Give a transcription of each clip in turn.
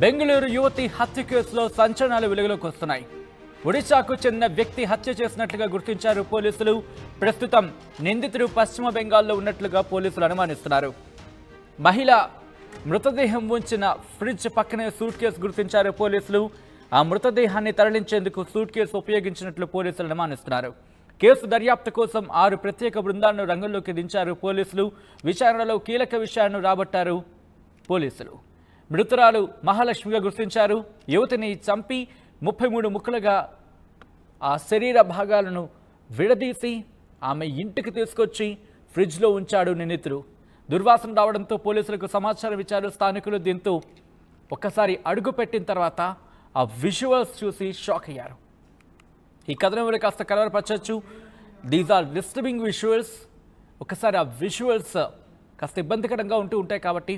బెంగళూరు యువతి హత్య కేసులో సంచలనాలు వెలుగులోకి వస్తున్నాయి. ఒడిశాకు చెందిన వ్యక్తి హత్య చేసినట్లుగా గుర్తించారు పోలీసులు. ప్రస్తుతం నిందితుడు పశ్చిమ బెంగాల్లో ఉన్నట్లుగా పోలీసులు అనుమానిస్తున్నారు. మహిళ మృతదేహం ఉంచిన ఫ్రిడ్జ్ పక్కనే సూట్ కేసు గుర్తించారు పోలీసులు. ఆ మృతదేహాన్ని తరలించేందుకు సూట్ కేసు ఉపయోగించినట్లు పోలీసులు అనుమానిస్తున్నారు. కేసు దర్యాప్తు కోసం 6 ప్రత్యేక బృందాలను రంగంలోకి దించారు పోలీసులు. విచారణలో కీలక విషయాలను రాబట్టారు పోలీసులు. మృతురాలు మహాలక్ష్మిగా గుర్తించారు. యువతిని చంపి 33 ముక్కలుగా ఆ శరీర భాగాలను విడదీసి ఆమె ఇంటికి తీసుకొచ్చి ఫ్రిడ్జ్లో ఉంచాడు నిందితుడు. దుర్వాసన రావడంతో పోలీసులకు సమాచారం ఇచ్చారు స్థానికులు. దీంతో ఒక్కసారి అడుగు పెట్టిన తర్వాత ఆ విజువల్స్ చూసి షాక్ అయ్యారు. ఈ కథనం కాస్త కలవరపరచచ్చు. These are disturbing visuals. ఒకసారి ఆ విజువల్స్ కాస్త ఇబ్బందికరంగా ఉంటాయి కాబట్టి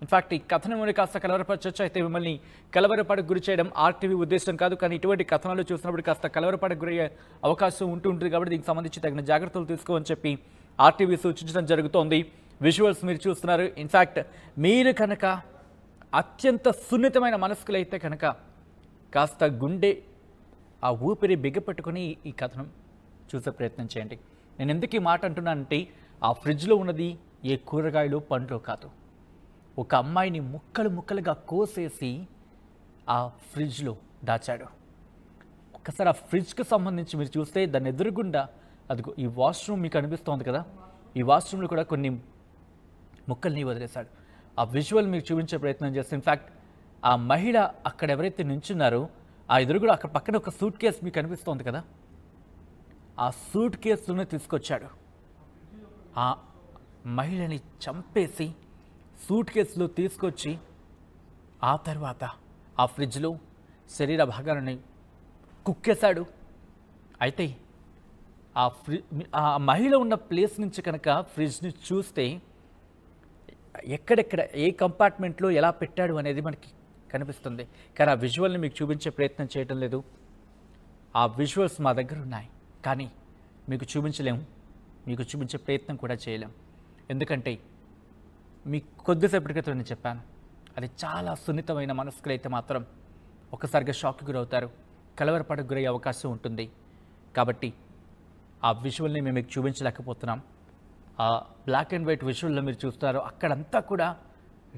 ఇన్ఫ్యాక్ట్ ఈ కథనం కాస్త కలవరపరచచ్చు. అయితే మిమ్మల్ని కలవరపడకు గురి చేయడం ఆర్టీవీ ఉద్దేశం కాదు. కానీ ఇటువంటి కథనాలు చూసినప్పుడు కాస్త కలవరపడకు గురయ్యే అవకాశం ఉంటుంది కాబట్టి దీనికి సంబంధించి తగిన జాగ్రత్తలు తీసుకోమని చెప్పి ఆర్టీవీ సూచించడం జరుగుతోంది. విజువల్స్ మీరు చూస్తున్నారు. ఇన్ఫ్యాక్ట్ మీరు కనుక అత్యంత సున్నితమైన మనస్కులైతే కనుక కాస్త గుండె ఆ ఊపిరి బిగపెట్టుకుని ఈ కథనం చూసే ప్రయత్నం చేయండి. నేను ఎందుకు ఈ మాట అంటున్నానంటే ఆ ఫ్రిడ్జ్లో ఉన్నది ఏ కూరగాయలు పండ్లు కాదు. ఒక అమ్మాయిని ముక్కలు ముక్కలుగా కోసేసి ఆ ఫ్రిడ్జ్లో దాచాడు. ఒక్కసారి ఆ ఫ్రిడ్జ్కి సంబంధించి మీరు చూస్తే దాని ఎదురుగుండా అదిగో ఈ వాష్రూమ్ మీకు అనిపిస్తోంది కదా, ఈ వాష్రూమ్లో కూడా కొన్ని ముక్కల్ని వదిలేశాడు. ఆ విజువల్ మీకు చూపించే ప్రయత్నం చేస్తే ఇన్ఫ్యాక్ట్ ఆ మహిళ అక్కడ ఎవరైతే నించున్నారో ఆ ఎదురుగుడు అక్కడ పక్కన ఒక సూట్ కేసు మీకు అనిపిస్తోంది కదా, ఆ సూట్ కేసులోనే తీసుకొచ్చాడు. ఆ మహిళని చంపేసి సూట్ కేసులో తీసుకొచ్చి ఆ తర్వాత ఆ ఫ్రిడ్జ్లో శరీర భాగాలని కుక్కేశాడు. అయితే ఆ మహిళ ఉన్న ప్లేస్ నుంచి కనుక ఫ్రిడ్జ్ని చూస్తే ఎక్కడెక్కడ ఏ కంపార్ట్మెంట్లో ఎలా పెట్టాడు అనేది మనకి కనిపిస్తుంది. కానీ ఆ విజువల్ని మీకు చూపించే ప్రయత్నం చేయటం లేదు. ఆ విజువల్స్ మా దగ్గర ఉన్నాయి కానీ మీకు చూపించలేము, మీకు చూపించే ప్రయత్నం కూడా చేయలేము. ఎందుకంటే మీకు కొద్దిసేపటి క్రితం నేను చెప్పాను, అది చాలా సున్నితమైన మనస్కులైతే మాత్రం ఒక్కసారిగా షాక్కి గురవుతారు, కలవరపడకు గురయ్యే అవకాశం ఉంటుంది. కాబట్టి ఆ విజువల్ని మేము మీకు చూపించలేకపోతున్నాం. ఆ బ్లాక్ అండ్ వైట్ విజువల్లో మీరు చూస్తున్నారు, అక్కడంతా కూడా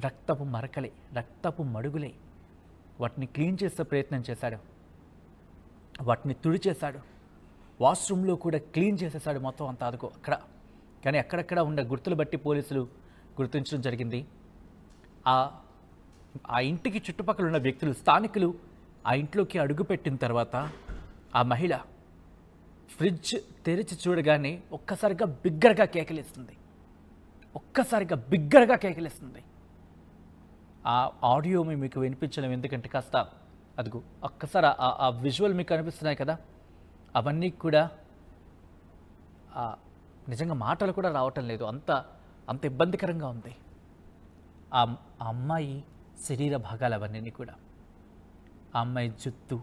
రక్తపు మరకలే, రక్తపు మడుగులే. వాటిని క్లీన్ చేసే ప్రయత్నం చేశాడు, వాటిని తుడిచేశాడు. వాష్రూమ్లో కూడా క్లీన్ చేసేసాడు మొత్తం అంతా అదుకో అక్కడ. కానీ అక్కడక్కడ ఉన్న గుర్తులు బట్టి పోలీసులు గుర్తించడం జరిగింది. ఆ ఇంటికి చుట్టుపక్కల ఉన్న వ్యక్తులు, స్థానికులు ఆ ఇంట్లోకి అడుగుపెట్టిన తర్వాత ఆ మహిళ ఫ్రిడ్జ్ తెరిచి చూడగానే ఒక్కసారిగా బిగ్గరగా కేకలేస్తుంది. ఆ ఆడియో మీకు వినిపించడం ఎందుకంటే కాస్త అదిగో ఒక్కసారి ఆ విజువల్ మీకు కనిపిస్తున్నాయి కదా, అవన్నీ కూడా నిజంగా మాటలు కూడా రావటం లేదు, అంత ఇబ్బందికరంగా ఉంది. ఆ అమ్మాయి శరీర భాగాలు అవన్నీ కూడా, ఆ అమ్మాయి జుత్తు,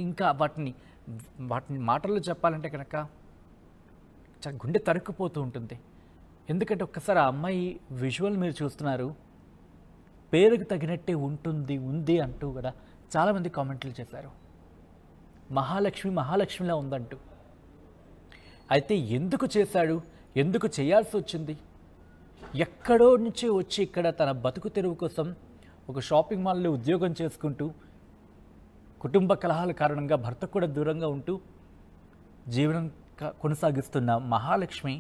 ఇంకా వాటిని మాటల్లో చెప్పాలంటే కనుక గుండె తరుక్కుపోతూ ఉంటుంది. ఎందుకంటే ఒక్కసారి ఆ అమ్మాయి విజువల్ మీరు చూస్తున్నారు, పేరుకు తగినట్టే ఉంది అంటూ కూడా చాలామంది కామెంట్లు చేశారు. మహాలక్ష్మిలా ఉందంటూ. అయితే ఎందుకు చేశాడు, ఎందుకు చేయాల్సి వచ్చింది? ఎక్కడో నుంచి వచ్చి ఇక్కడ తన బతుకు తెరువు కోసం ఒక షాపింగ్ మాల్లో ఉద్యోగం చేసుకుంటూ కుటుంబ కలహాల కారణంగా భర్త కూడా దూరంగా ఉంటూ జీవనం కొనసాగిస్తున్న మహాలక్ష్మి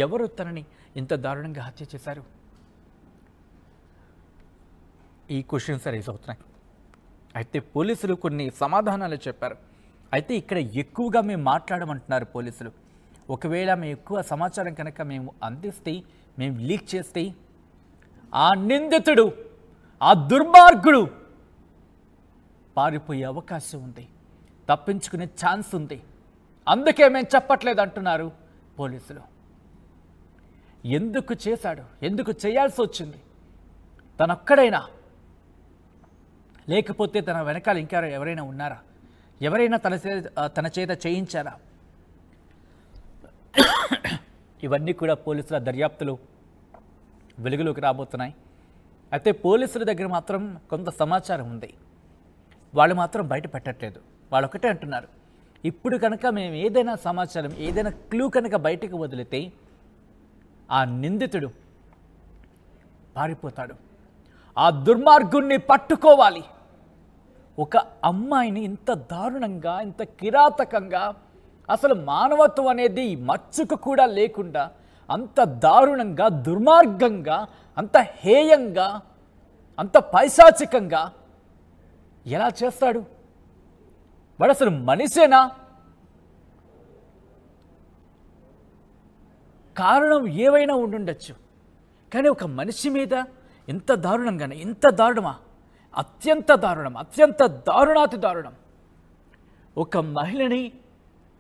ఎవరు తనని ఇంత దారుణంగా హత్య చేశారు? ఈ క్వశ్చన్స్ రైజ్ అవుతున్నాయి. అయితే పోలీసులు కొన్ని సమాధానాలు చెప్పారు. అయితే ఇక్కడ ఎక్కువగా మేము మాట్లాడమంటున్నారు పోలీసులు. ఒకవేళ మేము ఎక్కువ సమాచారం కనుక మేము అందిస్తే, మేము లీక్ చేస్తే ఆ నిందితుడు, ఆ దుర్మార్గుడు పారిపోయే అవకాశం ఉంది, తప్పించుకునే ఛాన్స్ ఉంది. అందుకే మేము చెప్పట్లేదు అంటున్నారు పోలీసులు. ఎందుకు చేశాడు, ఎందుకు చేయాల్సి వచ్చింది? తనొక్కడైనా, లేకపోతే తన వెనకాల ఇంకా ఎవరైనా ఉన్నారా? ఎవరైనా తన చేత చేయించారా? ఇవన్నీ కూడా పోలీసుల దర్యాప్తులో వెలుగులోకి రాబోతున్నాయి. అయితే పోలీసుల దగ్గర మాత్రం కొంత సమాచారం ఉంది. వాళ్ళు మాత్రం బయట పెట్టట్లేదు. వాళ్ళు ఒకటే అంటున్నారు, ఇప్పుడు కనుక మేము ఏదైనా సమాచారం, ఏదైనా క్లూ కనుక బయటకు వదిలితే ఆ నిందితుడు పారిపోతాడు, ఆ దుర్మార్గుణ్ణి పట్టుకోవాలి. ఒక అమ్మాయిని ఇంత దారుణంగా, ఇంత కిరాతకంగా, అసలు మానవత్వం అనేది మచ్చుకు కూడా లేకుండా అంత దారుణంగా, దుర్మార్గంగా, అంత హేయంగా, అంత పైశాచికంగా ఎలా చేస్తాడు? వాడు అసలు మనిషేనా? కారణం ఏవైనా ఉండుండొచ్చు, కానీ ఒక మనిషి మీద ఇంత దారుణంగానే, ఇంత దారుణమా? అత్యంత దారుణం, అత్యంత దారుణాతి దారుణం. ఒక మహిళని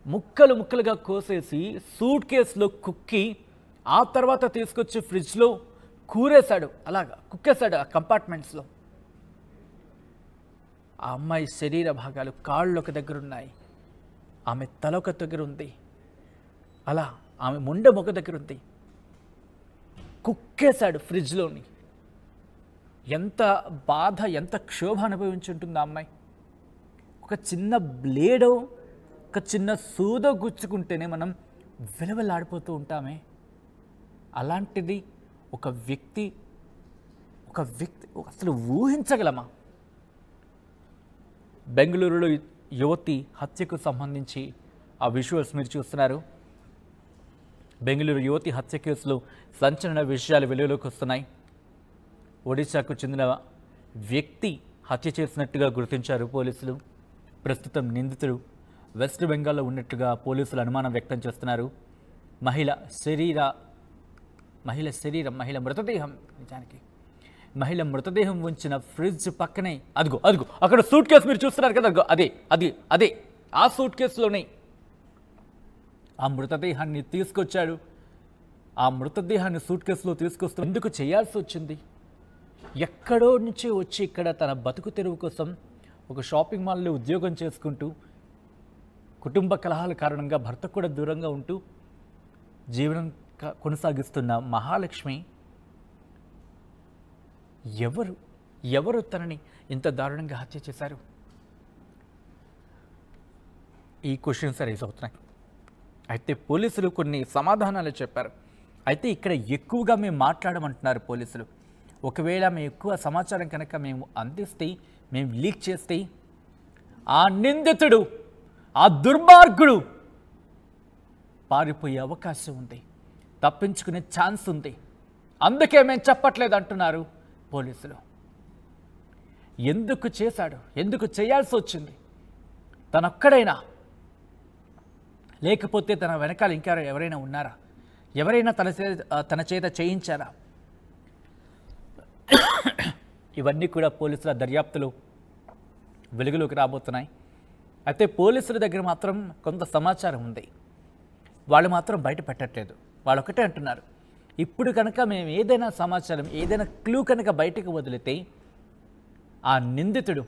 ముక్కలు ముక్కలుగా కోసేసి సూట్ కేసులో కుక్కి ఆ తర్వాత తీసుకొచ్చి ఫ్రిడ్జ్లో కూరేశాడు, అలాగా కుక్కేశాడు ఆ కంపార్ట్మెంట్స్లో. ఆ అమ్మాయి శరీర భాగాలు, కాళ్ళు ఒక దగ్గర ఉన్నాయి, ఆమె తల ఒక దగ్గర ఉంది, అలా ఆమె ముండెం ఒక దగ్గర ఉంది. కుక్కేశాడు ఫ్రిడ్జ్లోని. ఎంత బాధ, ఎంత క్షోభ అనుభవించి ఉంటుంది ఆ అమ్మాయి. ఒక చిన్న బ్లేడో, ఒక చిన్న సూదో గుచ్చుకుంటేనే మనం విలవలాడిపోతూ ఉంటామే. అలాంటిది ఒక వ్యక్తి అసలు ఊహించగలమా? బెంగళూరులో యువతి హత్యకు సంబంధించి ఆ విజువల్స్ మీరు చూస్తున్నారు. బెంగళూరు యువతి హత్య కేసులో సంచలన విషయాలు వెలుగులోకి వస్తున్నాయి. ఒడిశాకు చెందిన వ్యక్తి హత్య చేసినట్టుగా గుర్తించారు పోలీసులు. ప్రస్తుతం నిందితుడు వెస్ట్ బెంగాల్లో ఉన్నట్టుగా పోలీసులు అనుమానం వ్యక్తం చేస్తున్నారు. మహిళ మృతదేహం, నిజానికి మహిళ మృతదేహం ఉంచిన ఫ్రిడ్జ్ పక్కనే అదిగో అక్కడ సూట్ కేసు మీరు చూస్తున్నారు కదా, అదే ఆ సూట్ కేసులోనే ఆ మృతదేహాన్ని తీసుకొచ్చాడు. ఆ మృతదేహాన్ని సూట్ కేసులో తీసుకొస్తూ ఎందుకు చేయాల్సి వచ్చింది? ఎక్కడో నుంచి వచ్చి ఇక్కడ తన బతుకు తెరువు కోసం ఒక షాపింగ్ మాల్లో ఉద్యోగం చేసుకుంటూ, కుటుంబ కలహాల కారణంగా భర్త కూడా దూరంగా ఉంటూ జీవనం కొనసాగిస్తున్న మహాలక్ష్మి ఎవరు తనని ఇంత దారుణంగా హత్య చేశారు? ఈ క్వశ్చన్స్ రైజ్ అవుతున్నాయి. అయితే పోలీసులు కొన్ని సమాధానాలు చెప్పారు. అయితే ఇక్కడ ఎక్కువగా మేము మాట్లాడమంటున్నారు పోలీసులు. ఒకవేళ మేము ఎక్కువ సమాచారం కనుక మేము అందిస్తే, మేము లీక్ చేస్తే ఆ నిందితుడు, ఆ దుర్మార్గుడు పారిపోయే అవకాశం ఉంది, తప్పించుకునే ఛాన్స్ ఉంది. అందుకే మేము చెప్పట్లేదు అంటున్నారు పోలీసులు. ఎందుకు చేశాడు? ఎందుకు చేయాల్సి వచ్చింది? తనొక్కడైనా, లేకపోతే తన వెనకాల ఇంకా ఎవరైనా ఉన్నారా? ఎవరైనా తన చేత చేయించారా? ఇవన్నీ కూడా పోలీసుల దర్యాప్తులో వెలుగులోకి రాబోతున్నాయి. అయితే పోలీసుల దగ్గర మాత్రం కొంత సమాచారం ఉంది. వాళ్ళు మాత్రం బయట పెట్టట్లేదు. వాళ్ళు ఒకటే అంటున్నారు, ఇప్పుడు కనుక మేము ఏదైనా సమాచారం, ఏదైనా క్లూ కనుక బయటకు వదిలితే ఆ నిందితుడు